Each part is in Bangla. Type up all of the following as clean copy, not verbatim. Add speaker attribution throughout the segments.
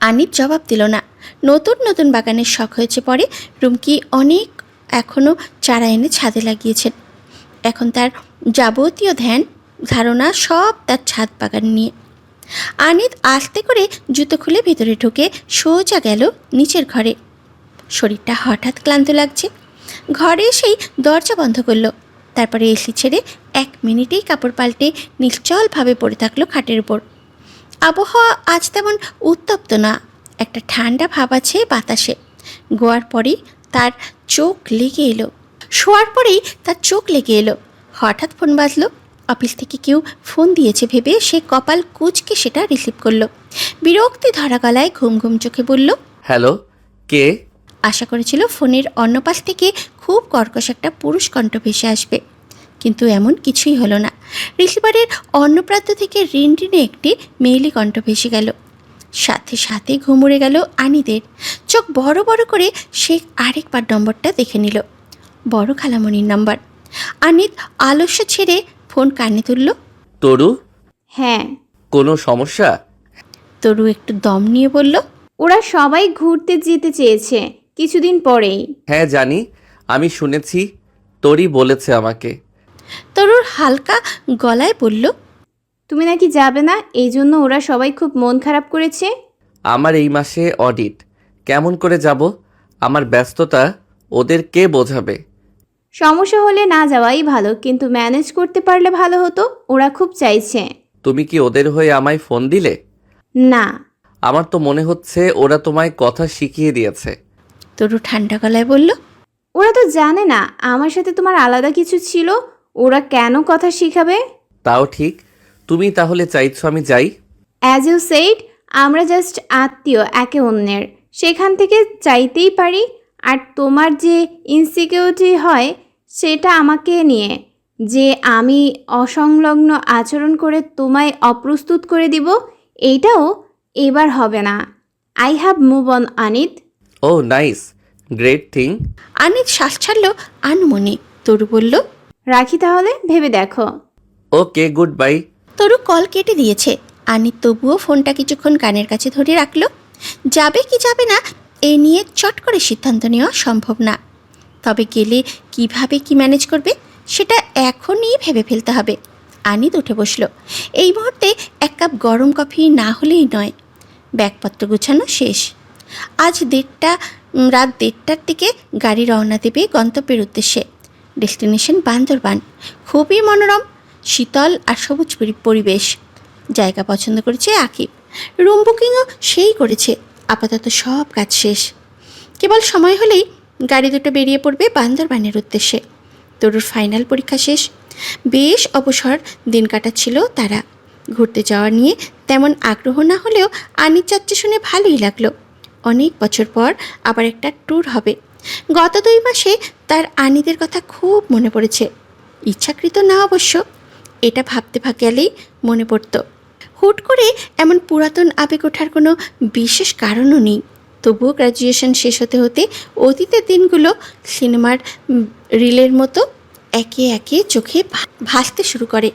Speaker 1: আনিত জবাব দিল না। নতুন নতুন বাগানের শখ হয়েছে পরে। রুমকি অনেক এখনও চারা এনে ছাদে লাগিয়েছেন। এখন তার যাবতীয় ধ্যান ধারণা সব তার ছাদ বাগান নিয়ে। আনিত আস্তে করে জুতো খুলে ভেতরে ঢুকে সোজা গেল নিচের ঘরে। শরীরটা হঠাৎ ক্লান্ত লাগছে। ঘরে এসেই দরজা বন্ধ করলো। তারপরে এসি ছেড়ে 1 মিনিটেই কাপড় পাল্টে নিশ্চলভাবে পড়ে থাকলো খাটের উপর। আবহাওয়া আজ তেমন উত্তপ্ত না, একটা ঠান্ডা ভাব আছে বাতাসে। শোয়ার পরেই তার চোখ লেগে এলো। হঠাৎ ফোন বাজলো। অফিস থেকে কেউ ফোন দিয়েছে ভেবে সে কপাল কুঁচকে সেটা রিসিভ করলো। বিরক্তি ধরা গলায় ঘুম ঘুম চোখে বলল,
Speaker 2: হ্যালো, কে?
Speaker 1: আশা করেছিল ফোনের অন্য পাশ থেকে খুব কর্কশ একটা পুরুষ কণ্ঠ ভেসে আসবে, কিন্তু এমন কিছুই হলো না। রিসিভারের অন্য প্রান্ত থেকে রিনরিনে একটি মেয়েলি কণ্ঠ ভেসে গেল। সাথে সাথে ঘুম উড়ে গেল আনিদের। চোখ বড় বড় করে সে আরেকবার নম্বরটা দেখে নিল। বড় খালামণির নম্বর। আনিত আলস্য ছেড়ে ফোন কানে তুলল।
Speaker 2: তরু?
Speaker 3: হ্যাঁ।
Speaker 2: কোনো সমস্যা?
Speaker 1: তরু একটু দম নিয়ে বলল,
Speaker 3: ওরা সবাই ঘুরতে যেতে চেয়েছে কিছুদিন পরেই।
Speaker 2: হ্যাঁ জানি, আমি শুনেছি, তোরই বলেছে আমাকে।
Speaker 1: তরুর হালকা গলায় বলল,
Speaker 3: তুমি নাকি যাবে না, এই জন্য ওরা সবাই খুব মন খারাপ করেছে।
Speaker 2: আমার এই মাসে অডিট, কেমন করে যাব? আমার ব্যস্ততা ওদের কে বোঝাবে?
Speaker 3: সমস্যা হলে না যাওয়াই ভালো, কিন্তু ম্যানেজ করতে পারলে ভালো হতো। ওরা খুব চাইছে।
Speaker 2: তুমি কি ওদের হয়ে আমায় ফোন দিলে?
Speaker 3: না।
Speaker 2: আমার তো মনে হচ্ছে ওরা তোমায় কথা শিখিয়ে দিয়েছে।
Speaker 1: তরু ঠান্ডা গলায় বলল,
Speaker 3: ওরা তো জানে না আমার সাথে তোমার আলাদা কিছু ছিল। ওরা কেন কথা শিখাবে?
Speaker 2: তাও ঠিক, তুমি তাহলে চাইছো আমি যাই?
Speaker 3: অ্যাজ ইউ সেইড, আমরা জাস্ট আত্মীয় একে অন্যের, সেখান থেকে চাইতেই পারি। আর তোমার যে ইনসিকিউরিটি হয় সেটা আমাকে নিয়ে, যে আমি অসংলগ্ন আচরণ করে তোমায় অপ্রস্তুত করে দিব, এইটাও এবার হবে না। I have move on Anit.
Speaker 2: Oh nice, great thing.
Speaker 1: Anit শ্বাস ছাড়ল আনমনে। তরু বলল,
Speaker 3: রাখি তাহলে, ভেবে দেখো।
Speaker 2: ওকে, গুড বাই।
Speaker 1: তরু কল কেটে দিয়েছে। আনিত তবুও ফোনটা কিছুক্ষণ কানের কাছে ধরে রাখল। যাবে কি যাবে না এ নিয়ে চট করে সিদ্ধান্ত নেওয়া সম্ভব না। তবে গেলে কিভাবে কি ম্যানেজ করবে সেটা এখনই ভেবে ফেলতে হবে। আনিত উঠে বসল। এই মুহূর্তে 1 কাপ গরম কফি না হলেই নয়। ব্যাগপত্র গুছানো শেষ। আজ রাত 1:30টার দিকে গাড়ি রওনা দেবে গন্তব্যের উদ্দেশ্যে। ডেস্টিনেশন বান্দরবান। খুবই মনোরম, শীতল আর সবুজ পরিবেশ। জায়গা পছন্দ করেছে আকিব। রুম বুকিংও সেই করেছে। আপাতত সব কাজ শেষ। কেবল সময় হলেই গাড়ি দুটো বেরিয়ে পড়বে বান্দরবানের উদ্দেশ্যে। তরুর ফাইনাল পরীক্ষা শেষ। বেশ অবসর দিন কাটাচ্ছিল তারা। ঘুরতে যাওয়া নিয়ে তেমন আগ্রহ না হলেও আনিত যাচ্ছে শুনে ভালোই লাগলো। অনেক বছর পর আবার একটা ট্যুর হবে। গত 2 মাসে তার আনিদের কথা খুব মনে পড়েছে। ইচ্ছাকৃত না অবশ্য, এটা ভাবতে গেলেই মনে পড়ত। হুট করে এমন পুরাতন আবেগ ওঠার কোনো বিশেষ কারণও নেই। তবুও গ্র্যাজুয়েশন শেষ হতে হতে অতীতের দিনগুলো সিনেমার রিলের মতো একে একে চোখে ভাসতে শুরু করে।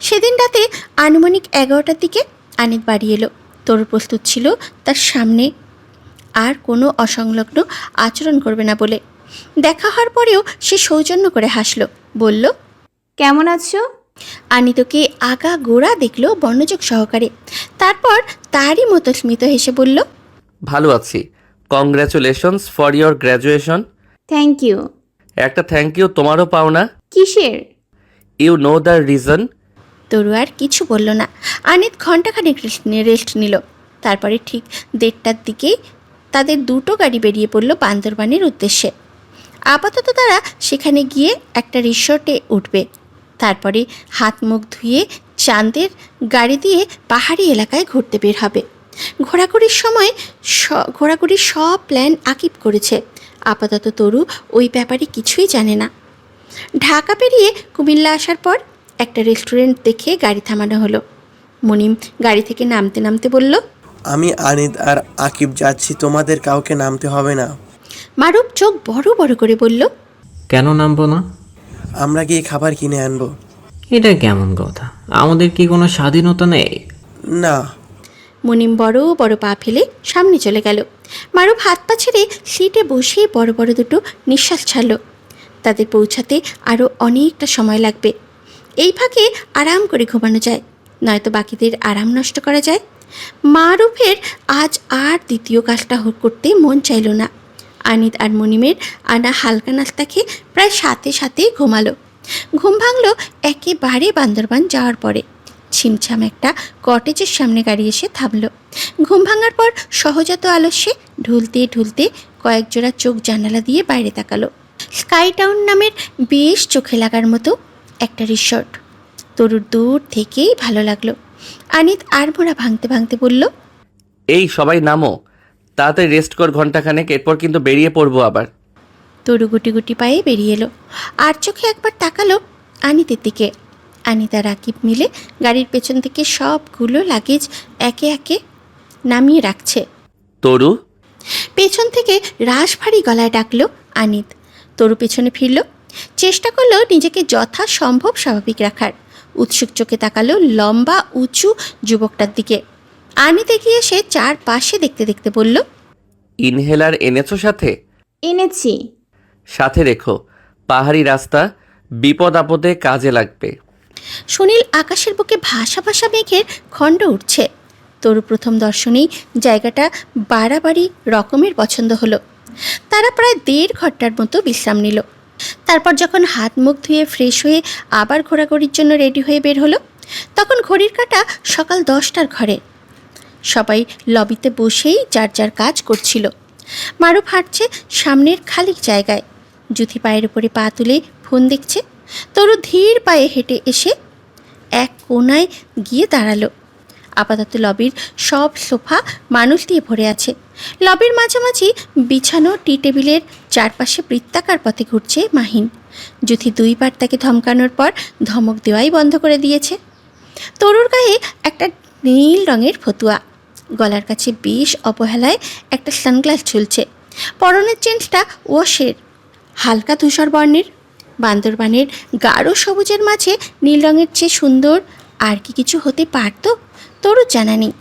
Speaker 1: সেদিন রাতে আনুমানিক 11টার দিকে আনিত বাড়ি এলো। তরু প্রস্তুত ছিল তার সামনে আর কোনো অসংলগ্ন আচরণ করবে না বলে। দেখা হওয়ার পরেও সে সৌজন্য করে হাসল, বলল,
Speaker 3: কেমন আছো?
Speaker 1: আনিতকে আগা গোড়া দেখল বর্ণযোগ সহকারে। তারপর তারই মতো স্মিত হেসে বলল,
Speaker 2: ভালো আছি। Congratulations for your graduation.
Speaker 3: Thank you.
Speaker 2: একটা থ্যাংক ইউ তোমারও পাও না?
Speaker 3: কিসের?
Speaker 2: You know the reason.
Speaker 1: Taru আর কিছু বলল না। আনিত ঘণ্টাখানেক রেস্ট নিল। তারপরে ঠিক 1:30টার দিকেই তাদের দুটো গাড়ি বেরিয়ে পড়ল বান্দরবানের উদ্দেশ্যে। আপাতত তারা সেখানে গিয়ে একটা রিসর্টে উঠবে। তারপরে হাত মুখ ধুয়ে চাঁদের গাড়ি দিয়ে পাহাড়ি এলাকায় ঘুরতে বের হবে। ঘোরাঘুরির সব প্ল্যান আকিব করেছে। আপাতত তরু ওই ব্যাপারে কিছুই জানে না। ঢাকা পেরিয়ে কুমিল্লা আসার পর একটা রেস্টুরেন্ট দেখে গাড়ি থামানো হলো। মুনিম গাড়ি থেকে নামতে নামতে বলল,
Speaker 4: আমি আনিত আর আকিব যাচ্ছি, তোমাদের কাউকে নামতে হবে না।
Speaker 1: মারুফ চোখ বড় বড় করে বলল,
Speaker 5: কেন নামবো না?
Speaker 4: আমরা গিয়ে খাবার কিনে আনবো।
Speaker 5: এটা কেমন কথা? আমাদের কি কোনো স্বাধীনতা নেই?
Speaker 4: না।
Speaker 1: মুনিম বড় বড় পা ফেলে সামনে চলে গেল। মারুফ হাত পা ছেড়ে সিটে বসে বড় বড় দুটো নিঃশ্বাস ছাড়ল। তাদের পৌঁছাতে আরও অনেকটা সময় লাগবে। এই ফাঁকে আরাম করে ঘুমানো যায়, নয়তো বাকিদের আরাম নষ্ট করা যায়। মারুফের আজ আর দ্বিতীয় কাজটা করতে মন চাইল না। আনিত আর মুনিমের আনা হালকা নাস্তা খেয়ে প্রায় সাথে সাথেই ঘুমালো। ঘুম ভাঙল একেবারে বান্দরবান যাওয়ার পরে। ছিমছাম একটা কটেজের সামনে গাড়ি এসে থামল। ঘুম ভাঙার পর সহজাত আলস্যে ঢুলতে ঢুলতে কয়েক জোড়া চোখ জানালা দিয়ে বাইরে তাকালো। স্কাই টাউন নামের বেশ চোখে লাগার মতো একটা রিসর্ট। তরুর দূর থেকেই ভালো লাগলো। আনিত আর মোড়া ভাঙতে ভাঙতে বলল,
Speaker 2: এই সবাই নামো, তাড়াতাড়ি রেস্ট কর ঘন্টাখানেক, এরপর কিন্তু বেরিয়ে পড়বো আবার।
Speaker 1: তরু গুটি গুটি পায়ে বেরিয়ে এলো। আর চোখে একবার তাকালো আনিতের দিকে। আনিত আর রাকিব মিলে গাড়ির পেছন থেকে সবগুলো লাগেজ একে একে নামিয়ে রাখছে।
Speaker 2: তরু,
Speaker 1: পেছন থেকে রাশ ভারী গলায় ডাকলো আনিত। তরু পেছনে ফিরল, চেষ্টা করলো নিজেকে যথাসম্ভব স্বাভাবিক রাখার। উৎসুক চোখে তাকালো লম্বা উঁচু যুবকটার দিকে। আনিত এগিয়ে এসে চারপাশে দেখতে দেখতে বলল,
Speaker 2: ইনহেলার এনেছো সাথে?
Speaker 3: এনেছি।
Speaker 2: সাথে রেখো, পাহাড়ি রাস্তা, বিপদ আপদে কাজে লাগবে।
Speaker 1: সুনীল আকাশের বুকে ভাসা ভাসা মেঘের খণ্ড উঠছে। তরু প্রথম দর্শনেই জায়গাটা বাড়াবাড়ি রকমের পছন্দ হলো। তারা প্রায় 1.5 ঘন্টার মতো বিশ্রাম নিল। তারপর যখন হাত মুখ ধুয়ে ফ্রেশ হয়ে আবার ঘোরাঘুরির জন্য রেডি হয়ে বের হলো, তখন ঘড়ির কাঁটা সকাল 10টার ঘরে। সবাই লবিতে বসেই যার যার কাজ করছিল। মারুফ হাঁটছে সামনের খালি জায়গায়, জুথি পায়ের উপরে পা তুলে ফোন দেখছে। তরু ধীর পায়ে হেঁটে এসে এক কোণায় গিয়ে দাঁড়ালো। আপাতত লবির সব সোফা মানুষ দিয়ে ভরে আছে। লবির মাঝামাঝি বিছানো টি টেবিলের চারপাশে বৃত্তাকার পথে ঘুরছে মাহিন। জুথি 2 বার তাকে ধমকানোর পর ধমক দেওয়াই বন্ধ করে দিয়েছে। তরুর গায়ে একটা নীল রঙের ফতুয়া, গলার কাছে বেশ অবহেলায় একটা সানগ্লাস ঝুলছে। পরনের জিন্সটা ওয়াশের, হালকা ধূসর বর্ণের। বান্দরবানের গাঢ় সবুজের মাঝে নীল রঙের চেয়ে সুন্দর আর কি কিছু হতে পারত তরুর জানা নেই।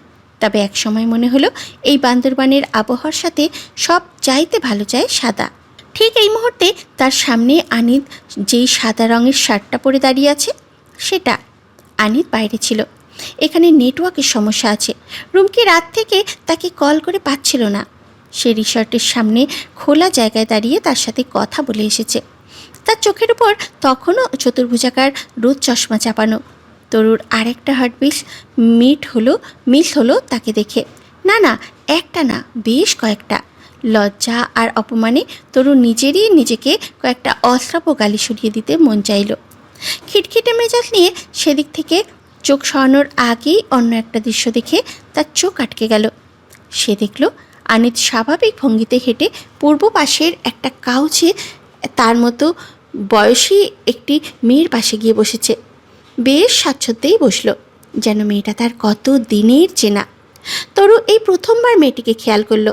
Speaker 1: তবে একসময় মনে হলো এই বান্দরবানের আবহাওয়ার সাথে সব চাইতে ভালো যায় সাদা। ঠিক এই মুহূর্তে তার সামনে আনিত যেই সাদা রঙের শার্টটা পরে দাঁড়িয়ে আছে সেটা। আনিত বাইরে ছিল। এখানে নেটওয়ার্কের সমস্যা আছে। রুমকি রাত থেকে তাকে কল করে পাচ্ছিল না। সে রিসর্টের সামনে খোলা জায়গায় দাঁড়িয়ে তার সাথে কথা বলে এসেছে। তার চোখের উপর তখনও চতুর্ভুজাকার রোদ চশমা চাপানো। তরুর আরেকটা হার্টবিট মিস হলো তাকে দেখে। না না, একটা না, বেশ কয়েকটা। লজ্জা আর অপমানে তরু নিজেকে কয়েকটা অশ্রাব্য গালি শুনিয়ে দিতে মন চাইল। খিটখিটে মেজাজ নিয়ে সেদিক থেকে চোখ সরানোর আগেই অন্য একটা দৃশ্য দেখে তার চোখ আটকে গেল। সে দেখল আনিত স্বাভাবিক ভঙ্গিতে হেঁটে পূর্ব পাশের একটা কাউচে তার মতো বয়সী একটি মেয়ের পাশে গিয়ে বসেছে। বেশ স্বাচ্ছন্দ্যেই বসল, যেন মেয়েটা তার কত দিনের চেনা। তরু এই প্রথমবার মেয়েটিকে খেয়াল করলো।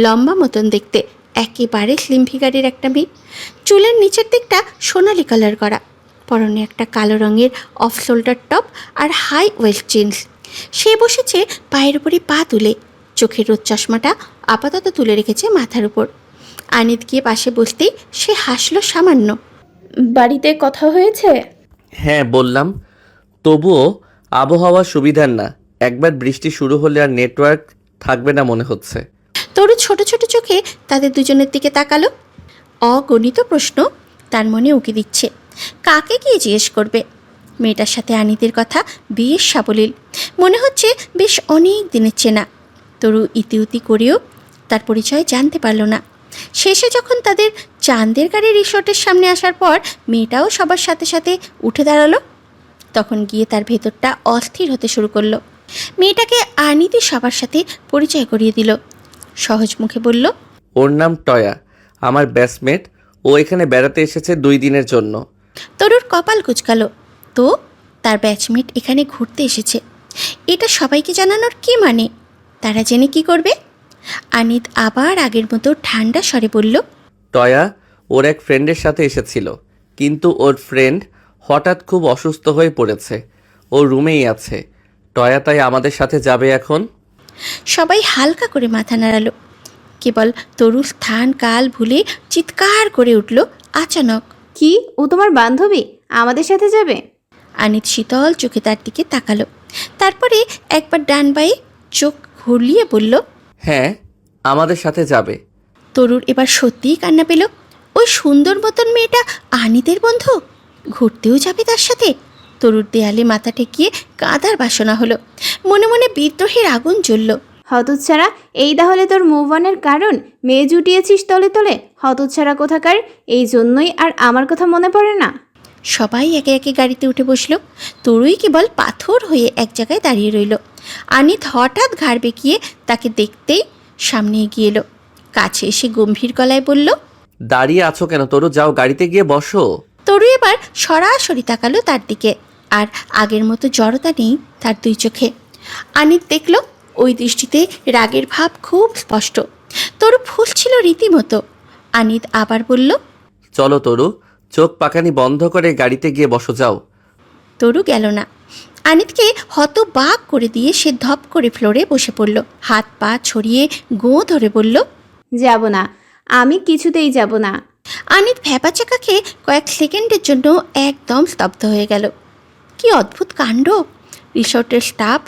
Speaker 1: লম্বা মতন দেখতে, একেবারে স্লিম ফিগারের একটা মেয়ে। চুলের নিচের দিকটা সোনালি কালার করা, পরনে একটা কালো রঙের অফ শোল্ডার টপ আর হাই ওয়েস্ট জিন্স। সে বসেছে পায়ের উপরে পা তুলে। চোখের রোদ চশমাটা আপাতত তুলে রেখেছে মাথার উপর। আনিত গিয়ে পাশে বসতেই সে হাসলো সামান্য।
Speaker 6: বাড়িতে কথা হয়েছে?
Speaker 2: হ্যাঁ বললাম, তবুও আবহাওয়া সুবিধার না। একবার বৃষ্টি শুরু হলে আর নেটওয়ার্ক থাকবে না মনে হচ্ছে।
Speaker 1: তরু ছোট ছোট চোখে তাদের দুজনের দিকে তাকালো। অগণিত প্রশ্ন তার মনে উকি দিচ্ছে। কাকে গিয়ে জিজ্ঞেস করবে? মেয়েটার সাথে আনিতের কথা বেশ সাবলীল, মনে হচ্ছে বেশ অনেক দিনের চেনা। তরু ইতিউতি করেও তার পরিচয় জানতে পারল না। শেষে যখন তাদের চাঁদের গাড়ি রিসোর্টের সামনে আসার পর মেয়েটাও সবার সাথে সাথে উঠে দাঁড়ালো, তখন গিয়ে তার ভেতরটা অস্থির হতে শুরু করলো। মেয়েটাকে আনিতি সবার সাথে পরিচয় করিয়ে দিল। সহজ মুখে বলল,
Speaker 2: ওর নাম টয়া, আমার ব্যাচমেট। ও এখানে বেড়াতে এসেছে 2 দিনের জন্য।
Speaker 1: তরুর কপাল কুঁচকালো। তো তার ব্যাচমেট এখানে ঘুরতে এসেছে, এটা সবাইকে জানানোর কী মানে? তারা জেনে কি করবে? আনিত আবার আগের মতো ঠান্ডা স্বরে বলল,
Speaker 2: টয়া ওর এক ফ্রেন্ডের সাথে এসেছিল, কিন্তু ওর ফ্রেন্ড হঠাৎ খুব অসুস্থ হয়ে পড়েছে। ও রুমেই আছে। টয়া তাই আমাদের সাথে যাবে এখন।
Speaker 1: সবাই হালকা করে মাথা নাড়ালো। কেবল তরু স্থান কাল ভুলে চিৎকার করে উঠল আচানক।
Speaker 3: কি, ও তোমার বান্ধবী আমাদের সাথে যাবে?
Speaker 1: আনিত শীতল চোখে তার দিকে তাকালো। তারপরে একবার ডান বায়ে চোখ ঘুরিয়ে বলল,
Speaker 2: হ্যাঁ, আমাদের সাথে যাবে।
Speaker 1: তরুর এবার সত্যিই কান্না পেল। ওই সুন্দর মতন মেয়েটা আনিতের বন্ধু, ঘুরতেও যাবে তার সাথে। তরুর দেয়ালে মাথা ঠেকিয়ে কাঁদার বাসনা হলো। মনে মনে বিদ্রোহের আগুন জ্বলল।
Speaker 3: হতচ্ছাড়া, এই তাহলে তোর মুভ অনের কারণ? মেয়ে জুটিয়েছিস তলে তলে, হতচ্ছাড়া কোথাকার। এই জন্যই আর আমার কথা মনে পড়ে না?
Speaker 1: সবাই একে একে গাড়িতে উঠে বসলো। তরুই কেবল পাথর হয়ে এক জায়গায় দাঁড়িয়ে রইল। আনিত হঠাৎ ঘাড় বেঁকিয়ে তাকে দেখতেই সামনে এগিয়ে এলো। কাছে এসে গম্ভীর গলায় বলল,
Speaker 2: দাঁড়িয়ে আছো কেন তরু? যাও গাড়িতে গিয়ে বসো।
Speaker 1: তরু এবার সরাসরি তাকালো তার দিকে। আর আগের মতো জড়তা নেই তার দুই চোখে। আনিত দেখল ওই দৃষ্টিতে রাগের ভাব খুব স্পষ্ট। তরু ফুলছিল রীতিমতো। আনিত আবার বলল,
Speaker 2: চলো তরু, চোখ পাকানি বন্ধ করে গাড়িতে গিয়ে বসো, যাও।
Speaker 1: তরু গেল না। আনিতকে হতবাক করে দিয়ে সে ধপ করে ফ্লোরে বসে পড়ল। হাত পা ছড়িয়ে গোঁ ধরে বলল,
Speaker 3: যাব না, আমি কিছুতেই যাব না।
Speaker 1: আনিত ভ্যাপাচাকা খেয়ে কয়েক সেকেন্ডের জন্য একদম স্তব্ধ হয়ে গেল। কি অদ্ভুত কাণ্ড! রিসর্টের স্টাফ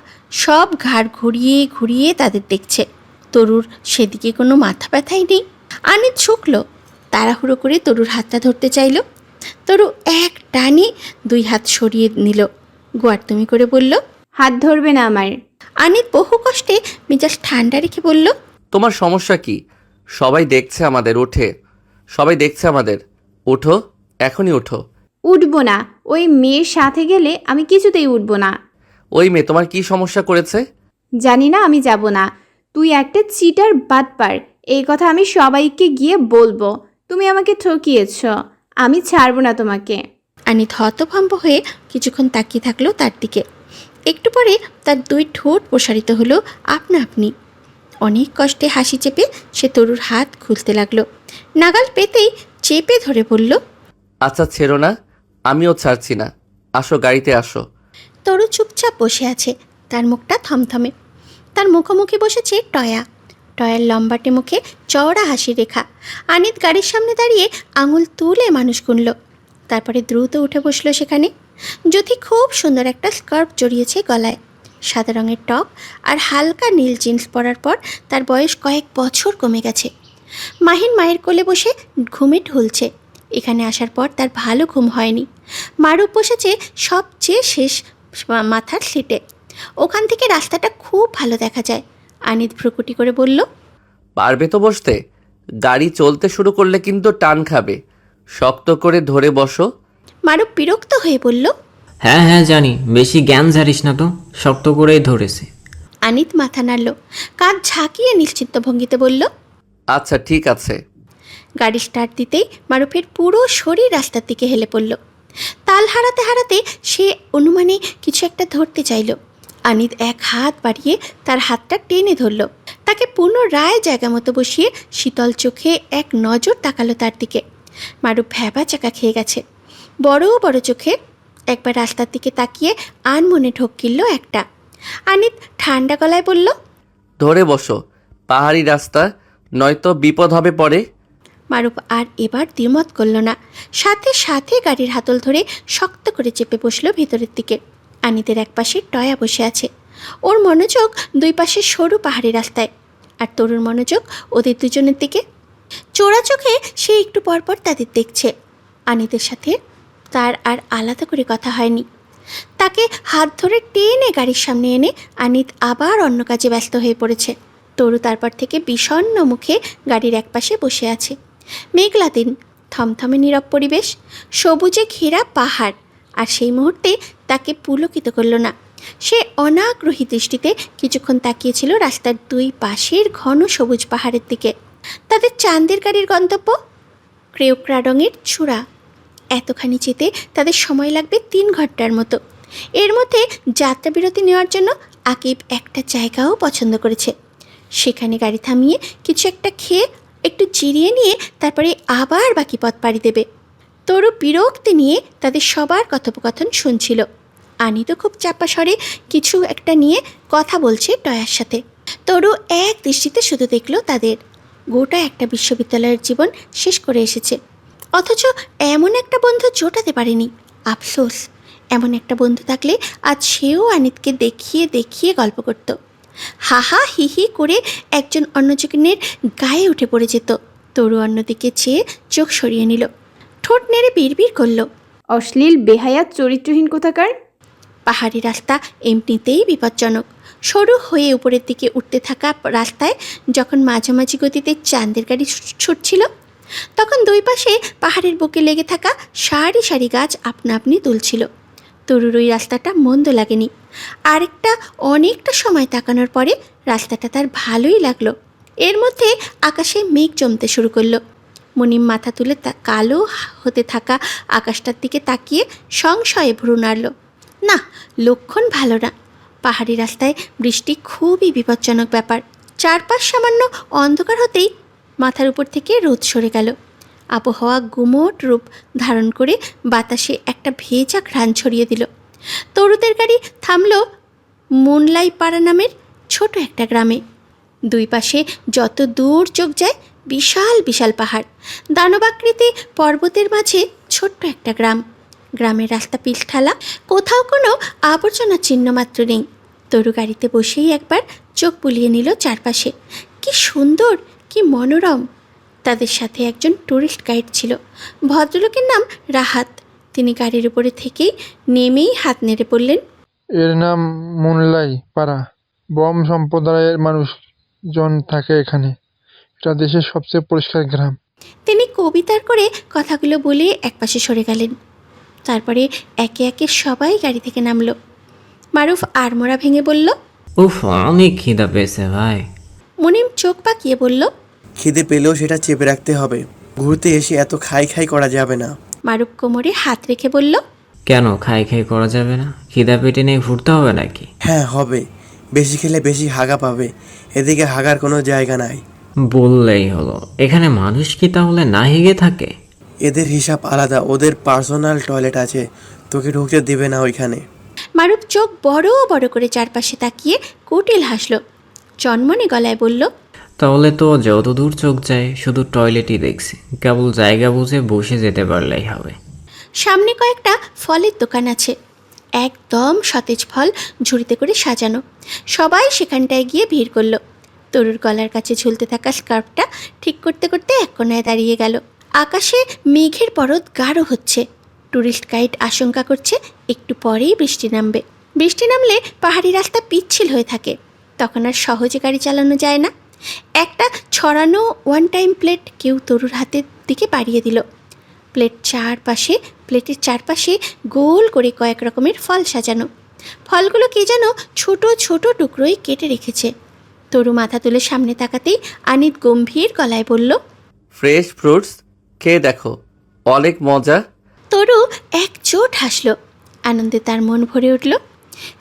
Speaker 1: সব ঘাড় ঘুরিয়ে ঘুরিয়ে তাদের দেখছে। তরুর সেদিকে কোনো মাথা ব্যথাই নেই। আনিত ঝুঁকল, তাড়াহুড়ো করে তরুর হাতটা ধরতে চাইল। তরু এক টানে দুই হাত সরিয়ে নিল। গোয়ার্তুমি করে বলল,
Speaker 3: হাত ধরবে না আমার।
Speaker 1: আনিত বহু কষ্টে মেজাজ ঠান্ডা রেখে বলল,
Speaker 2: তোমার সমস্যা কি? সবাই দেখছে আমাদের, সবাই দেখছে আমাদের। ওঠো, এখনই ওঠো।
Speaker 3: উঠবো না, ওই মেয়ের সাথে গেলে আমি কিছুতেই উঠবো না।
Speaker 2: ওই মেয়ে তোমার কি সমস্যা করেছে?
Speaker 3: জানি না, আমি যাব না। তুই একটা চিটার বাটপার, এই কথা আমি সবাইকে গিয়ে বলবো। তুমি আমাকে ঠকিয়েছ, আমি ছাড়বো না তোমাকে।
Speaker 1: আনিত হতভম্ব হয়ে কিছুক্ষণ তাকিয়ে থাকলো তার দিকে। একটু পরে তার দুই ঠোঁট প্রসারিত হলো আপনা আপনি। অনেক কষ্টে হাসি চেপে সে তরুর হাত খুলতে লাগলো। নাগাল পেতেই চেপে ধরে বলল,
Speaker 2: আচ্ছা ছেড়ো না, আমিও ছাড়ছি না। আসো, গাড়িতে আসো।
Speaker 1: তরু চুপচাপ বসে আছে, তার মুখটা থমথমে। তার মুখোমুখি বসেছে টয়া। টয়ার লম্বাটে মুখে চওড়া হাসি রেখা। আনিত গাড়ির সামনে দাঁড়িয়ে আঙুল তুলে মানুষ গুনল। তারপরে দ্রুত উঠে বসলো সেখানে। জ্যোতি খুব সুন্দর একটা স্কার্ফ জড়িয়েছে গলায়। সাদা রঙের টপ আর হালকা নীল জিন্স পরার পর তার বয়স কয়েক বছর কমে গেছে। মাহিন মায়ের কোলে বসে ঘুমে ঢুলছে। এখানে আসার পর তার ভালো ঘুম হয়নি। মারুপ বসেছে সবচেয়ে শেষ মাথার সিটে। ওখান থেকে রাস্তাটা খুব ভালো দেখা যায়। আনিত ভ্রুকুটি করে বলল,
Speaker 2: পারবে তো বসতে? গাড়ি চলতে শুরু করলে কিন্তু টান খাবে, শক্ত করে ধরে বসো।
Speaker 1: মারুপ বিরক্ত হয়ে বলল।
Speaker 5: হ্যাঁ হ্যাঁ জানি, বেশি জ্ঞান ঝাড়িস না তো, শক্ত করেই ধরেছে।
Speaker 1: আনিত মাথা নাড়ল, কাঁধ ঝাঁকিয়ে নিশ্চিন্ত ভঙ্গিতে বলল,
Speaker 2: আচ্ছা ঠিক আছে।
Speaker 1: গাড়ি স্টার্ট দিতেই মারুফের পুরো শরীর রাস্তার দিকে হেলে পড়ল। তাল হারাতে হারাতে সে অনুমানে কিছু একটা ধরতে চাইল। আনিত এক হাত বাড়িয়ে তার হাতটা টেনে ধরল। তাকে পুনরায় জায়গা মতো বসিয়ে শীতল চোখে এক নজর তাকালো তার দিকে। মারুফ ভ্যাবা চাকা খেয়ে গেছে। বড় বড় চোখে একবার রাস্তার দিকে তাকিয়ে আনমনে ঢোক গিলল একটা। আনিত ঠান্ডা গলায় বলল,
Speaker 2: ধরে বসো, পাহাড়ি রাস্তা, নয়তো বিপদ হবে পরে।
Speaker 1: মারুফ আর এবার দ্বিমত করল না। সাথে সাথে গাড়ির হাতল ধরে শক্ত করে চেপে বসলো ভেতরের দিকে। আনিতের এক পাশে টয়া বসে আছে। ওর মনোযোগ দুই পাশে সরু পাহাড়ি রাস্তায়, আর তরুর মনোযোগ ওদের দুজনের দিকে। চোরা চোখে সে একটু পরপর তাদের দেখছে। আনিতের সাথে তার আর আলাদা করে কথা হয়নি। তাকে হাত ধরে টেনে গাড়ির সামনে এনে আনিত আবার অন্য কাজে ব্যস্ত হয়ে পড়েছে। তরু তারপর থেকে বিষণ্ণ মুখে গাড়ির একপাশে বসে আছে। মেঘলা দিন, থমথমে নীরব পরিবেশ, সবুজে ঘেরা পাহাড়। আর সেই মুহূর্তে তাকে পুলকিত করল না। সে অনাগ্রহী দৃষ্টিতে কিছুক্ষণ তাকিয়েছিল রাস্তার দুই পাশের ঘন সবুজ পাহাড়ের দিকে। তাদের চাঁদের গাড়ির গন্তব্য ক্রেওক্রা রঙের চূড়া। এতখানি যেতে তাদের সময় লাগবে 3 ঘন্টার মতো। এর মধ্যে যাত্রা বিরতি নেওয়ার জন্য আকিব একটা জায়গাও পছন্দ করেছে। সেখানে গাড়ি থামিয়ে কিছু একটা খেয়ে একটু জিরিয়ে নিয়ে তারপরে আবার বাকি পথ পাড়ি দেবে। তরু বিরক্তি নিয়ে তাদের সবার কথোপকথন শুনছিল। আনি তো খুব চাপা স্বরে কিছু একটা নিয়ে কথা বলছে টয়ার সাথে। তরু এক দৃষ্টিতে শুধু দেখলো তাদের। গোটা একটা বিশ্ববিদ্যালয়ের জীবন শেষ করে এসেছে, অথচ এমন একটা বন্ধু জোটাতে পারেনি। আফসোস, এমন একটা বন্ধু থাকলে আজ সেও আনিতকে দেখিয়ে দেখিয়ে গল্প করত। হাহা হি হি করে একজন অন্যজনের গায়ে উঠে পড়ে যেত। তরু অন্যদিকে চেয়ে চোখ সরিয়ে নিল, ঠোঁট নেড়ে বিড়বিড় করল,
Speaker 3: অশ্লীল বেহায়াত চরিত্রহীন কোথাকার।
Speaker 1: পাহাড়ি রাস্তা এমনিতেই বিপজ্জনক। সরু হয়ে উপরের দিকে উঠতে থাকা রাস্তায় যখন মাঝামাঝি গতিতে চাঁদের গাড়ি ছুটছিল, তখন দুই পাশে পাহাড়ের বুকে লেগে থাকা সারি সারি গাছ আপনা আপনি তুলছিল। তরুর ওই রাস্তাটা মন্দ লাগেনি। আরেকটা অনেকটা সময় তাকানোর পরে রাস্তাটা তার ভালোই লাগলো। এর মধ্যে আকাশে মেঘ জমতে শুরু করলো। মুনিম মাথা তুলে কালো হতে থাকা আকাশটার দিকে তাকিয়ে সংশয়ে ভ্রু নাড়ল। না, লক্ষণ ভালো না। পাহাড়ি রাস্তায় বৃষ্টি খুবই বিপজ্জনক ব্যাপার। চারপাশ সামান্য অন্ধকার হতেই মাথার উপর থেকে রোদ সরে গেল। আবহাওয়া গুমোট রূপ ধারণ করে বাতাসে একটা ভেজা ঘ্রাণ ছড়িয়ে দিল। তরুদের গাড়ি থামল মুনলাই পাড়া নামের ছোট একটা গ্রামে। দুই পাশে যত দূর চোখ যায় বিশাল বিশাল পাহাড়, দানবাকৃতি পর্বতের মাঝে ছোট্ট একটা গ্রাম। গ্রামের রাস্তা পিচঢালা, কোথাও কোনো আবর্জনা চিহ্ন মাত্র নেই। তরু গাড়িতে বসেই একবার চোখ বুলিয়ে নিল চারপাশে। কি সুন্দর, কি মনোরম। তাদের সাথে একজন ট্যুরিস্ট গাইড ছিল। ভদ্রলোকের নাম রাহাত। তিনি গাড়ির উপরে থেকেই নেমেই হাত নেড়ে বললেন,
Speaker 7: এর নাম মুনলাই পাড়া। বম সম্প্রদায়ের মানুষজন থাকে এখানে। এটা দেশের সবচেয়ে পরিষ্কার গ্রাম।
Speaker 1: তিনি কবিতার করে কথাগুলো বলে একপাশে সরে গেলেন। তারপরে একে একে সবাই গাড়ি থেকে নামলো। মারুফ আড়মোড়া ভেঙে বলল,
Speaker 5: উফ, অনেক খিদা পেয়েছে ভাই।
Speaker 1: মুনিম চোখ পাকিয়ে বলল,
Speaker 4: খিদে পেলেও সেটা চেপে রাখতে হবে। ঘুরতে এসে এত খাই খাই করা যাবে না।
Speaker 1: মারুফ কোমরে হাত রেখে বলল,
Speaker 5: কেন খাই খাই করা যাবে না? খিদা পেটে নিয়ে ঘুরতে হবে নাকি?
Speaker 4: হ্যাঁ হবে, বেশি খেলে বেশি হাগা পাবে। এদিকে হাগার কোনো জায়গা নাই।
Speaker 5: বললেই হলো। এখানে মানুষ কি তাহলে না হেগে থাকে?
Speaker 4: এদের হিসাব আলাদা, ওদের পার্সোনাল টয়লেট আছে, তোকে ঢুকতে দেবে না ওইখানে।
Speaker 1: মারুফ চোখ বড় বড় করে চারপাশে তাকিয়ে কুটিল হাসল। চনমনে গলায় বলল,
Speaker 5: তাহলে তো যতদূর চোখ যায় শুধু টয়লেটই দেখছি। কেবল জায়গা বুঝে বসে যেতে পারলেই হবে।
Speaker 1: সামনে কয়েকটা ফলের দোকান আছে, একদম সতেজ ফল ঝুড়িতে করে সাজানো। সবাই সেখানটায় গিয়ে ভিড় করলো। তরুর গলার কাছে ঝুলতে থাকা স্কার্ফটা ঠিক করতে করতে এক কোণায় দাঁড়িয়ে গেল। আকাশে মেঘের পরত গাঢ় হচ্ছে। ট্যুরিস্ট গাইড আশঙ্কা করছে একটু পরেই বৃষ্টি নামবে। বৃষ্টি নামলে পাহাড়ি রাস্তা পিচ্ছিল হয়ে থাকে, তখন আর সহজে গাড়ি চালানো যায় না। একটা ছড়ানো ওয়ান টাইম প্লেট কেউ তরুর হাতের দিকে বাড়িয়ে দিল। প্লেটের চারপাশে গোল করে কয়েক রকমের ফল সাজানো। ফলগুলো কে যেন ছোট ছোট টুকরোই কেটে রেখেছে। তরু মাথা তুলে সামনে তাকাতেই আনিত গম্ভীর গলায় বলল,
Speaker 2: ফ্রেশ ফ্রুটস, খেয়ে দেখো, অনেক মজা।
Speaker 1: তরু একজোট হাসল। আনন্দে তার মন ভরে উঠল।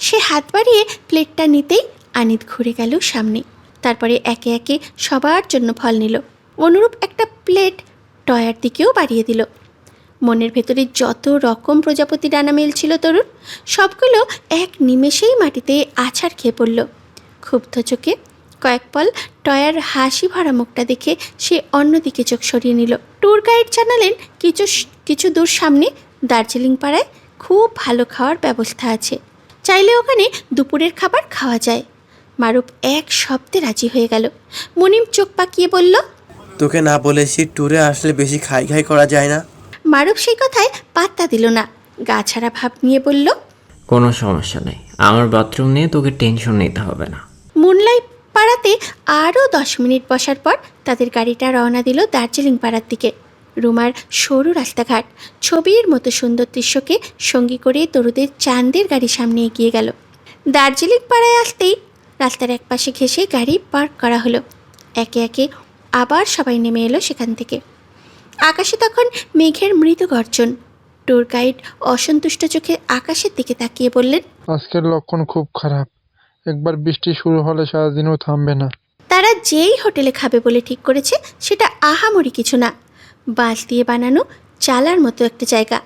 Speaker 1: সে হাত বাড়িয়ে প্লেটটা নিতেই আনিত ঘুরে গেল সামনে। তারপরে একে একে সবার জন্য ফল নিল। অনুরূপ একটা প্লেট টয়ার দিকেও বাড়িয়ে দিল। মনের ভেতরে যত রকম প্রজাপতি ডানা মেলছিল তরুর, সবগুলো এক নিমেষেই মাটিতে আছাড় খেয়ে পড়ল। ক্ষুব্ধ চোখে কয়েক পল টয়ার হাসি ভরা মুখটা দেখে সে অন্যদিকে চোখ সরিয়ে নিল। ট্যুর গাইড জানালেন কিছু দূর সামনে দার্জিলিং পাড়ায় খুব ভালো খাওয়ার ব্যবস্থা আছে, চাইলে ওখানে দুপুরের খাবার খাওয়া যায়। মারুফ এক শব্দে রাজি হয়ে গেল। মুনিম চোখ পাকিয়ে বলল,
Speaker 4: তোকে না বলেছি ট্যুরে আসলে বেশি খাই খাই করা যায় না?
Speaker 1: মারুফ সেই কথায় পাত্তা দিল না। গা ছাড়া ভাব নিয়ে বলল,
Speaker 5: কোনো সমস্যা নেই, আমার বাথরুম নিয়ে তোকে টেনশন নিতে হবে না।
Speaker 1: মুনলাই পাড়াতে আরও 10 মিনিট বসার পর তাদের গাড়িটা রওনা দিল দার্জিলিং পাড়ার দিকে। রুমার সরু রাস্তাঘাট ছবির মতো সুন্দর দৃশ্যকে সঙ্গী করে তরুদের চাঁদের গাড়ি সামনে এগিয়ে গেল। দার্জিলিং পাড়ায় আসতেই রাস্তার একপাশে ঘেঁষে গাড়ি পার্ক করা হলো। একে একে আবার সবাই নেমে এলো সেখান থেকে। আকাশে তখন মেঘের মৃদু গর্জন। ট্যুর গাইড অসন্তুষ্ট চোখে আকাশের দিকে তাকিয়ে বললেন,
Speaker 7: আজকের লক্ষণ খুব খারাপ। একবার বৃষ্টি শুরু হলে সারাদিনও থামবে না।
Speaker 1: তারা যেই হোটেলে খাবে বলে ঠিক করেছে সেটা আহামরি কিছু না, বাঁশ দিয়ে বানানো চালার মতো একটা জায়গা।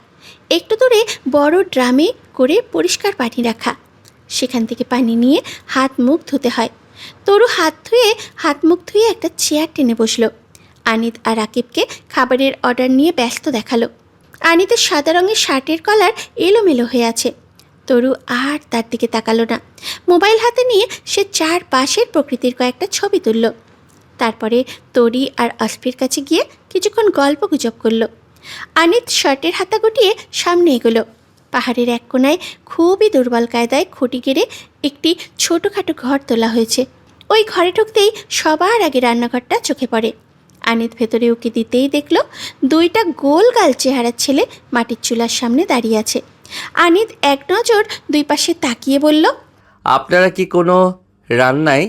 Speaker 1: একটু দূরে বড় ড্রামে করে পরিষ্কার পানি রাখা। সেখান থেকে পানি নিয়ে হাত মুখ ধুতে হয়। তরু হাত মুখ ধুয়ে একটা চেয়ার টেনে বসলো। আনিত আর আকিবকে খাবারের অর্ডার নিয়ে ব্যস্ত দেখালো। আনিতের সাদা রঙের শার্টের কলার এলোমেলো হয়ে আছে। তরু আর তার দিকে তাকালো না। মোবাইল হাতে নিয়ে সে চারপাশের প্রকৃতির কয়েকটা ছবি তুলল। তারপরে তরি আর আসফির কাছে গিয়ে কিছুক্ষণ গল্প গুজব করলো। আনিত শার্টের হাতা গুটিয়ে সামনে এগোলো। পাহাড়ের এক কোনায় খুবই দুর্বল কায়দায় খুঁটি গেড়ে একটি ছোটোখাটো ঘর তোলা হয়েছে। ওই ঘরে ঢুকতেই সবার আগে রান্নাঘরটা চোখে পড়ে। আনিত ভেতরে উকি দিতেই দেখল দুইটা গোল গাল চেহারার ছেলে মাটির চুলার সামনে দাঁড়িয়ে আছে। আনিত এক নজর দুই পাশে তাকিয়ে বলল,
Speaker 2: আপনারা কি কোনো রান্নায়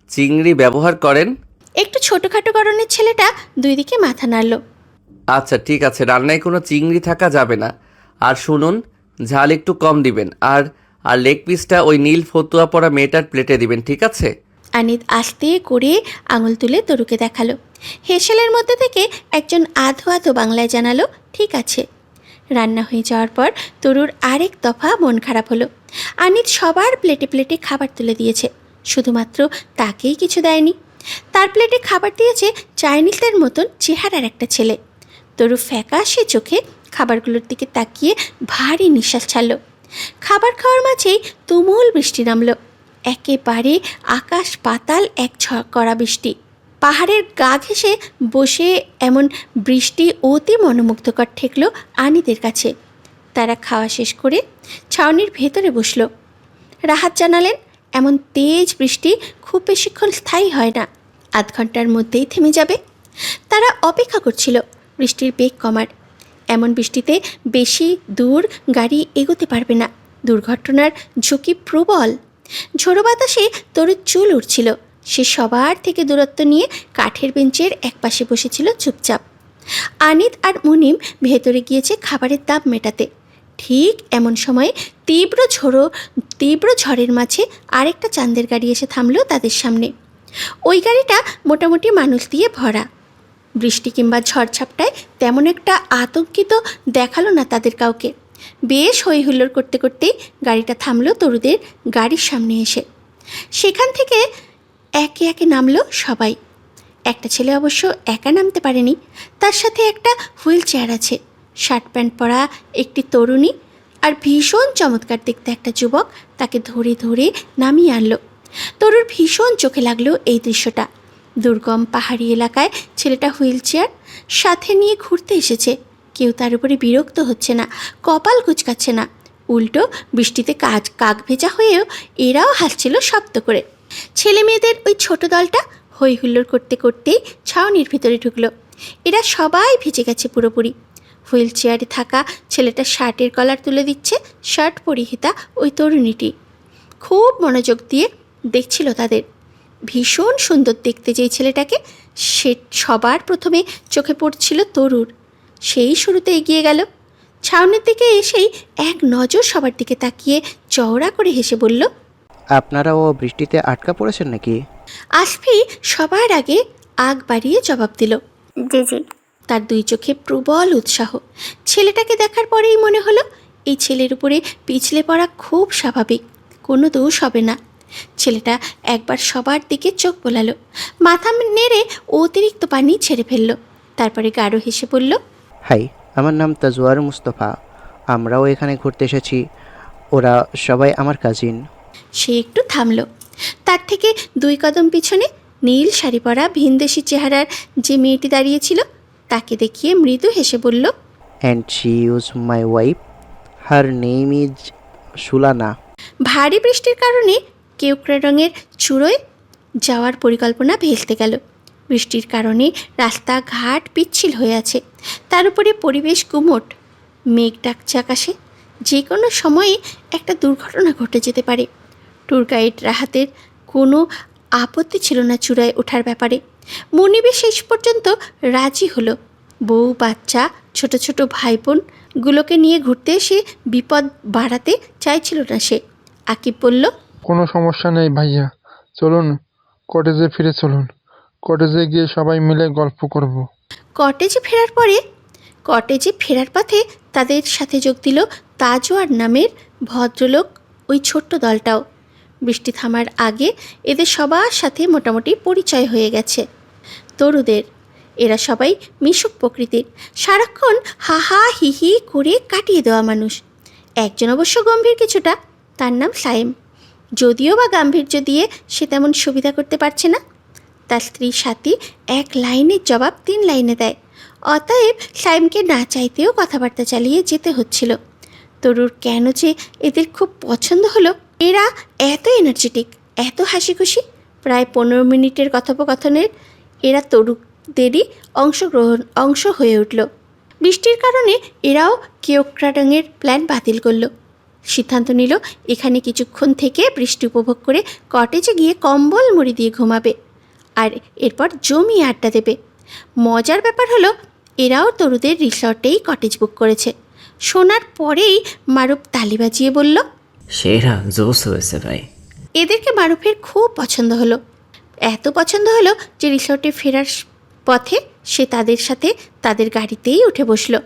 Speaker 2: চিংড়ি ব্যবহার করেন?
Speaker 1: একটু ছোটোখাটো গড়নের ছেলেটা দুই দিকে মাথা নাড়ল।
Speaker 2: আচ্ছা ঠিক আছে, রান্নায় কোনো চিংড়ি থাকা যাবে না। আর শুনুন, ঝাল একটু কম দিবেন। আর আর লেগ পিসটা ওই নীল ফতুয়া পরা মেয়েটার প্লেটে দিবেন, ঠিক আছে?
Speaker 1: আনিত আস্তে করে আঙুল তুলে তরুকে দেখালো। হেসেলের মধ্যে থেকে একজন আধো আধো বাংলায় জানালো, ঠিক আছে। রান্না হয়ে যাওয়ার পর তরুর আরেক দফা মন খারাপ হলো। আনিত সবার প্লেটে প্লেটে খাবার তুলে দিয়েছে, শুধুমাত্র তাকেই কিছু দেয়নি। তার প্লেটে খাবার দিয়েছে চাইনিজদের মতন চেহারার একটা ছেলে। তরু ফ্যাকাশে চোখে খাবারগুলোর দিকে তাকিয়ে ভারী নিঃশ্বাস ছাড়ল। খাবার খাওয়ার মাঝেই তুমুল বৃষ্টি নামল। একেবারে আকাশ পাতাল এক কড়া বৃষ্টি। পাহাড়ের গা ঘেঁষে বসে এমন বৃষ্টি অতি মনোমুগ্ধকর ঠেকল আনিদের কাছে। তারা খাওয়া শেষ করে ছাউনির ভেতরে বসল। রাহাত জানালেন, এমন তেজ বৃষ্টি খুব বেশিক্ষণ স্থায়ী হয় না, আধ ঘন্টার মধ্যেই থেমে যাবে। তারা অপেক্ষা করছিল বৃষ্টির বেগ কমার। এমন বৃষ্টিতে বেশি দূর গাড়ি এগোতে পারবে না, দুর্ঘটনার ঝুঁকি প্রবল। ঝোড়ো বাতাসে তরুর চুল উঠছিল। সে সবার থেকে দূরত্ব নিয়ে কাঠের বেঞ্চের একপাশে বসেছিল চুপচাপ। আনিত আর মুনিম ভেতরে গিয়েছে খাবারের দাম মেটাতে। ঠিক এমন সময় তীব্র ঝড়ের মাঝে আরেকটা চাঁদের গাড়ি এসে থামলো তাদের সামনে। ওই গাড়িটা মোটামুটি মানুষ দিয়ে ভরা। বৃষ্টি কিংবা ঝড়ঝাপটায় তেমন একটা আতঙ্কিত দেখালো না তাদের কাউকে। বেশ হই হুল্লোড় করতে করতেই গাড়িটা থামলো তরুদের গাড়ির সামনে এসে। সেখান থেকে একে একে নামলো সবাই। একটা ছেলে অবশ্য একা নামতে পারেনি, তার সাথে একটা হুইল চেয়ার আছে। শার্ট প্যান্ট পরা একটি তরুণী আর ভীষণ চমৎকার দেখতে একটা যুবক তাকে ধরে ধরে নামিয়ে আনলো। তরুর ভীষণ চোখে লাগলো এই দৃশ্যটা। দুর্গম পাহাড়ি এলাকায় ছেলেটা হুইল চেয়ার সাথে নিয়ে ঘুরতে এসেছে। কেউ তার উপরে বিরক্ত হচ্ছে না, কপাল কুঁচকাচ্ছে না। উল্টো বৃষ্টিতে কাক ভেজা হয়েও এরাও হাসছিল শব্দ করে। ছেলে মেয়েদের ওই ছোট দলটা হই হুল্লোড় করতে করতেই ছাউনির ভিতরে ঢুকলো। এরা সবাই ভিজে গেছে পুরোপুরি। হুইল চেয়ারে থাকা ছেলেটা শার্টের কলার তুলে দিচ্ছে শার্ট পরিহিতা ওই তরুণীটি। খুব মনোযোগ দিয়ে দেখছিল তাদের। ভীষণ সুন্দর দেখতে যেই ছেলেটাকে সে সবার প্রথমে চোখে পড়ছিল তরুর। সেই শুরুতে এগিয়ে গেল। ছাউনির দিকে এসেই এক নজর সবার দিকে তাকিয়ে চওড়া করে হেসে বলল,
Speaker 8: আপনারাও বৃষ্টিতে আটকা পড়েছেন নাকি?
Speaker 1: আসফি সবার আগে আগ বাড়িয়ে জবাব দিল,
Speaker 9: জি জি।
Speaker 1: তার দুই চোখে প্রবল উৎসাহ। ছেলেটাকে দেখার পরেই মনে হলো এই ছেলের উপরে পিছলে পড়া খুব স্বাভাবিক, কোনো দোষ হবে না। ছেলেটা একবার সবার দিকে চোখ বোলালো, মাথা নেড়ে অতিরিক্ত পানি ছেড়ে ফেললো। তারপরে গাঢ় হেসে বলল,
Speaker 8: হাই, আমার নাম তাজওয়ার মুস্তফা। আমরাও এখানে ঘুরতে এসেছি। ওরা সবাই আমার কাজিন।
Speaker 1: সে একটু থামলো। তার থেকে 2 কদম পিছনে নীল শাড়ি পরা ভিনদেশি চেহারার যে মেয়েটি দাঁড়িয়েছিল তাকে দেখিয়ে মৃদু হেসে বলল,
Speaker 8: and she is my wife, her name is Sulana.
Speaker 1: ভারী বৃষ্টির কারণে কেউকড়া রঙের চূড়োয় যাওয়ার পরিকল্পনা ভেস্তে গেল। বৃষ্টির কারণে রাস্তাঘাট পিচ্ছিল হয়ে আছে, তার উপরে পরিবেশ গুমোট, মেঘ ডাকছে আকাশে। যে কোনো সময়ে একটা দুর্ঘটনা ঘটে যেতে পারে। ট্যুর গাইড রাহাতের কোনো আপত্তি ছিল না চূড়ায় ওঠার ব্যাপারে। মনিবে শেষ পর্যন্ত রাজি হলো। বউ বাচ্চা ছোট ছোট ভাই বোনগুলোকে নিয়ে ঘুরতে এসে বিপদ বাড়াতে চাইছিল না সে। আকিব বলল,
Speaker 7: কোনো সমস্যা নেই ভাইয়া, চলুন কটেজে ফিরে চলুন। কটেজে গিয়ে সবাই মিলে গল্প করব।
Speaker 1: কটেজে ফেরার পথে তাদের সাথে যোগ দিল তাজওয়ার নামের ভদ্রলোক ওই ছোট্ট দলটাও। বৃষ্টি থামার আগে এদের সবার সাথে মোটামুটি পরিচয় হয়ে গেছে তরুদের। এরা সবাই মিশুক প্রকৃতির, সারাক্ষণ হাহা হিহি করে কাটিয়ে দেওয়া মানুষ। একজন অবশ্য গম্ভীর কিছুটা, তার নাম সাইম। যদিও বা গাম্ভীর্য দিয়ে সে তেমন সুবিধা করতে পারছে না। তার স্ত্রী সাথী এক লাইনের জবাব 3 লাইনে দেয়। অতএব সাইমকে না চাইতেও কথাবার্তা চালিয়ে যেতে হচ্ছিল। তরুর কেন যে এদের খুব পছন্দ হলো। এরা এত এনার্জেটিক, এত হাসি খুশি। প্রায় 15 মিনিটের কথোপকথনের এরা তরুদেরই অংশ হয়ে উঠল। বৃষ্টির কারণে এরাও কিওক্রাডাংয়ের প্ল্যান বাতিল করলো। সিদ্ধান্ত নিল এখানে কিছুক্ষণ থেকে বৃষ্টি উপভোগ করে কটেজে গিয়ে কম্বল মুড়ি দিয়ে ঘুমাবে, আর এরপর জমিয়ে আড্ডা দেবে। মজার ব্যাপার হলো এরাও তরুদের রিসর্টেই কটেজ বুক করেছে। শোনার পরেই মারুফ তালি বাজিয়ে বলল,
Speaker 5: সেরা জোস হয়েছে ভাই।
Speaker 1: এদেরকে মারুফের খুব পছন্দ হলো। এত পছন্দ হলো যে রিসর্টে ফেরার পথে সে তাদের সাথে তাদের গাড়িতেই উঠে বসলো।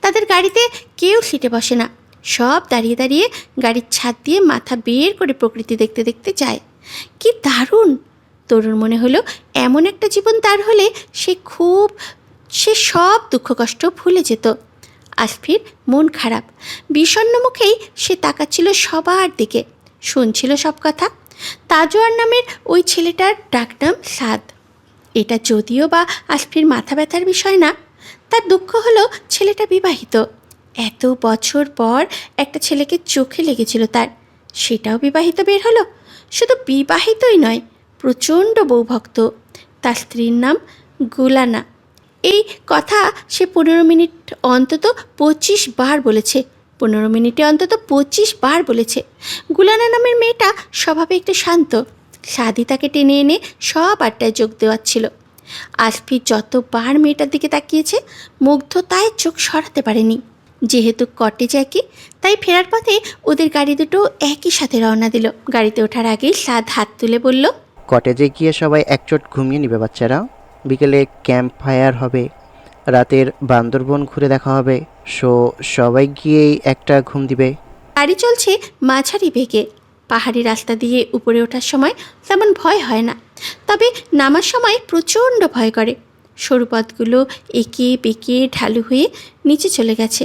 Speaker 1: তাদের গাড়িতে কেউ সিটে বসে না, সব দাঁড়িয়ে দাঁড়িয়ে গাড়ির ছাদ দিয়ে মাথা বের করে প্রকৃতি দেখতে দেখতে যায়। কি দারুণ! তরুর মনে হলো এমন একটা জীবন তার হলে সে সব দুঃখ কষ্ট ভুলে যেত। আসফির মন খারাপ, বিষণ্ণ মুখেই সে তাকাচ্ছিল সবার দিকে, শুনছিল সব কথা। তাজোয়ার নামের ওই ছেলেটার ডাকনাম সাদ। এটা যদিও বা আসফির মাথা ব্যথার বিষয় না, তার দুঃখ হলো ছেলেটা বিবাহিত। এত বছর পর একটা ছেলেকে চোখে লেগেছিল তার, সেটাও বিবাহিত বের হলো। শুধু বিবাহিতই নয়, প্রচণ্ড বউভক্ত। তার স্ত্রীর নাম গুলানা। এই কথা সে 15 মিনিট অন্তত 25 বার বলেছে। 15 মিনিটে অন্তত 25 বার বলেছে। গুলানা নামের মেয়েটা স্বভাবে একটু শান্ত। সাদি তাকে টেনে এনে সব আড্ডায় যোগ দেওয়াচ্ছিল। আসফি যতবার মেয়েটার দিকে তাকিয়েছে মুগ্ধতায় চোখ সরাতে পারেনি। যেহেতু কটেজ একই, তাই ফেরার পথে ওদের গাড়ি দুটো একই সাথে রওনা দিল। গাড়িতে ওঠার আগেই সাদ হাত তুলে বলল,
Speaker 8: কটেজে গিয়ে সবাই একচোট ঘুমিয়ে নিবে বাচ্চারা। বিকেলে ক্যাম্প ফায়ার হবে, রাতের বান্দরবন ঘুরে দেখা হবে। সবাই গিয়েই একটা ঘুম দিবে।
Speaker 1: গাড়ি চলছে মাঝারি বেগে। পাহাড়ি রাস্তা দিয়ে উপরে ওঠার সময় তেমন ভয় হয় না, তবে নামার সময় প্রচণ্ড ভয় করে। সরু পথগুলো এঁকে বেঁকে ঢালু হয়ে নিচে চলে গেছে।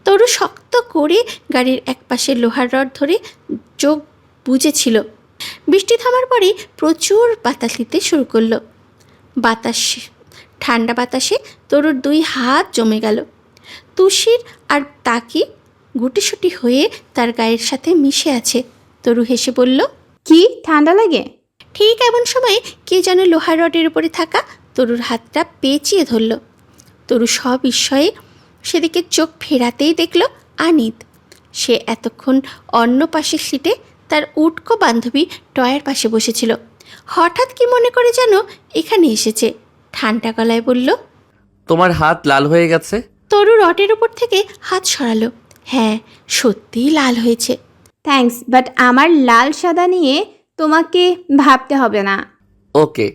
Speaker 1: তরু শক্ত করে গাড়ির একপাশে লোহার রড ধরে চোখ বুজেছিল। বৃষ্টি থামার পরে প্রচুর বাতাস দিতে শুরু করলো। ঠান্ডা বাতাসে তরুর 2 হাত জমে গেল। তুষির আর তাকি গুটিসুটি হয়ে তার গায়ের সাথে মিশে আছে। তরু হেসে বলল,
Speaker 3: কি ঠান্ডা লাগে?
Speaker 1: ঠিক এমন সময় কে যেন লোহার রডের উপরে থাকা তরুর হাতটা পেঁচিয়ে ধরল। তরু সবিস্ময়ে সেদিকে চোখ ফেরাতেই দেখল আনিত। সে এতক্ষণ অন্য পাশের সিটে তার উটকো বান্ধবী টয়ের পাশে বসেছিল। হঠাৎ কি মনে করে যেন এখানে এসেছে। ঠান্ডা গলায় বলল,
Speaker 2: তোমার হাত লাল হয়ে গেছে।
Speaker 1: তরু রডের উপর থেকে হাত সরালো। হ্যাঁ, সত্যিই লাল হয়েছে।
Speaker 3: থ্যাঙ্কস, বাট আমার লাল সাদা নিয়ে তোমাকে ভাবতে হবে না।
Speaker 2: ওকে।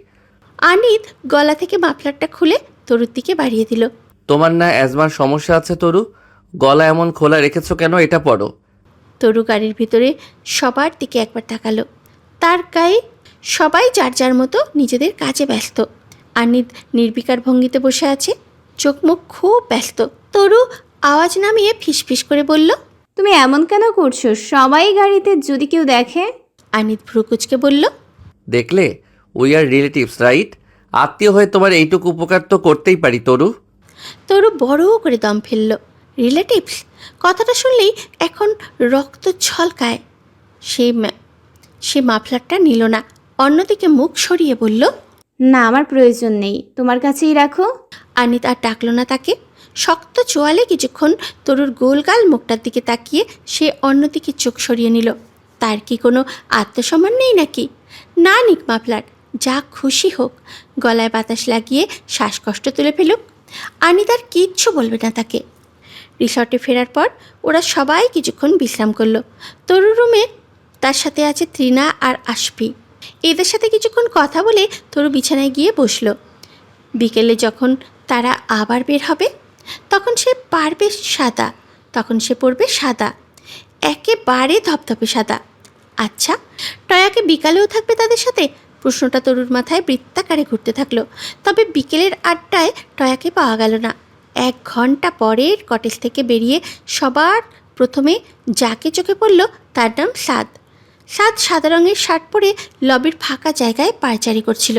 Speaker 1: আনিত গলা থেকে মাফলারটা খুলে তরুর দিকে বাড়িয়ে দিল।
Speaker 2: তোমার না অ্যাজমার সমস্যা আছে তরু? গলা এমন খোলা রেখেছো কেন? এটা পড়ো।
Speaker 1: তরু গাড়ির ভিতরে সবার দিকে একবার তাকালো। তার গায়ে সবাই যার যার মতো নিজেদের কাজে ব্যস্ত। আনিত নির্বিকার ভঙ্গিতে বসে আছে, চোখ মুখ খুব ব্যস্ত। তরু আওয়াজ নামিয়ে ফিসফিস করে বলল,
Speaker 3: তুমি এমন কেন করছো? সবাই গাড়িতে, যদি কেউ দেখে।
Speaker 1: আনিত ভ্রুকুচকে বলল,
Speaker 2: দেখলে, উই আর রিলেটিভস রাইট? আত্মীয় হয়ে তোমার এইটুকু উপকার তো করতেই পারি তরু।
Speaker 1: তরু বড় করে দম ফেলল। রিলেটিভস কথাটা শুনলেই এখন রক্ত ছলকায়। সে মাফলারটা নিল না, অন্যদিকে মুখ সরিয়ে বলল,
Speaker 3: না, আমার প্রয়োজন নেই, তোমার কাছেই রাখো।
Speaker 1: আনিত আর ডাকল না তাকে। শক্ত চোয়ালে কিছুক্ষণ তরুর গোলগাল মুখটার দিকে তাকিয়ে সে অন্যদিকে চোখ সরিয়ে নিল। তার কি কোনো আত্মসম্মান নেই নাকি? না নিক মাফলার, যা খুশি হোক, গলায় বাতাস লাগিয়ে শ্বাসকষ্ট তুলে ফেলুক। আনিত আর কিচ্ছু বলবে না তাকে। রিসর্টে ফেরার পর ওরা সবাই কিছুক্ষণ বিশ্রাম করলো। তরুর রুমে তার সাথে আছে তৃণা আর আশফি। এদের সাথে কিছুক্ষণ কথা বলে তরু বিছানায় গিয়ে বসলো। বিকেলে যখন তারা আবার বের হবে তখন সে পরবে সাদা। একেবারে ধপধপে সাদা। আচ্ছা, টয়াকে বিকালেও থাকবে তাদের সাথে? প্রশ্নটা তরুর মাথায় বৃত্তাকারে ঘুরতে থাকলো। তবে বিকেলের আড্ডায় টয়াকে পাওয়া গেল না। 1 ঘন্টা পরে কটেজ থেকে বেরিয়ে সবার প্রথমে যাকে চোখে পড়ল তার নাম সাদ। সাদ সাদা রঙের শার্ট পরে লবির ফাঁকা জায়গায় পায়চারি করছিল।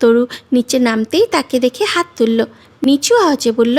Speaker 1: তরু নিচে নামতেই তাকে দেখে হাত তুলল, নিচু আওয়াজে বলল,